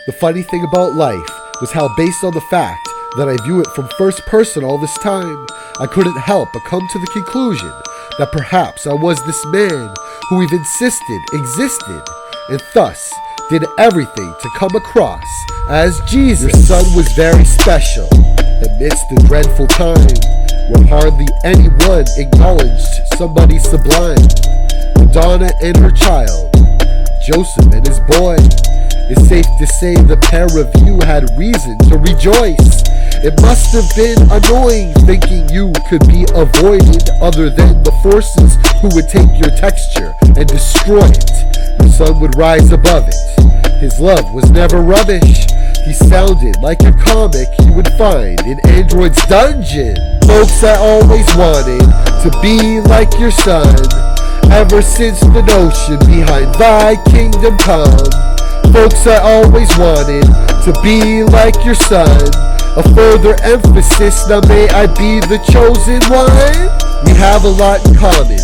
The funny thing about life was how, based on the fact that I view it from first person all this time, I couldn't help but come to the conclusion that perhaps I was this man who we've insisted existed, and thus did everything to come across as Jesus. Your son was very special amidst the dreadful time where hardly anyone acknowledged somebody sublime. Madonna and her child, Joseph and his boy. It's safe to say the pair of you had reason to rejoice. It must have been annoying thinking you could be avoided other than the forces who would take your texture and destroy it. Your son would rise above it. His love was never rubbish. He sounded like a comic you would find in Android's dungeon. Folks, I always wanted to be like your son, ever since the notion behind thy kingdom come. Folks, I always wanted to be like your son. A further emphasis, now may I be the chosen one. We have a lot in common,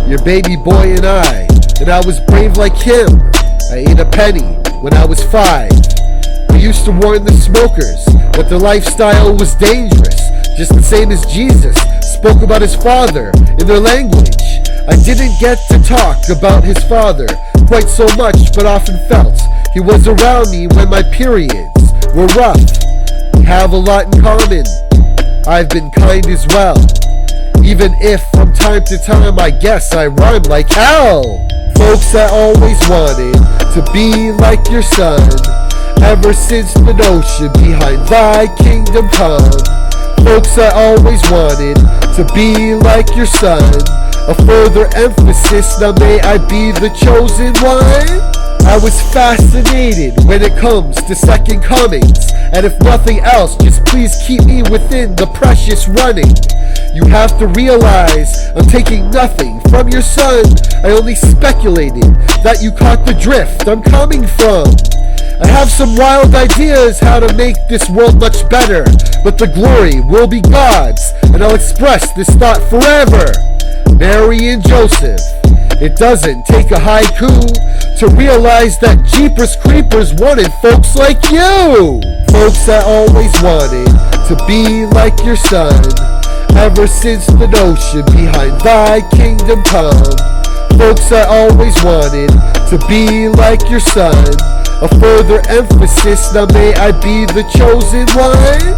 your baby boy and I was brave like him. I ate a penny when I was 5. We used to warn the smokers that their lifestyle was dangerous, just the same as Jesus spoke about his father in their language. I didn't get to talk about his father quite so much, but often felt he was around me when my periods were rough. We have a lot in common. I've been kind as well, even if from time to time I guess I rhyme like hell. Folks, I always wanted to be like your son, ever since the notion behind thy kingdom come. Folks, I always wanted to be like your son. A further emphasis, now may I be the chosen one. I was fascinated when it comes to second comings, and if nothing else, just please keep me within the precious running. You have to realize I'm taking nothing from your son. I only speculated that you caught the drift I'm coming from. I have some wild ideas how to make this world much better, but the glory will be God's, and I'll express this thought forever. Mary and Joseph, it doesn't take a haiku to realize that Jeepers Creepers wanted folks like you. Folks, I always wanted to be like your son, ever since the notion behind thy kingdom come. Folks, I always wanted to be like your son. A further emphasis, now may I be the chosen one.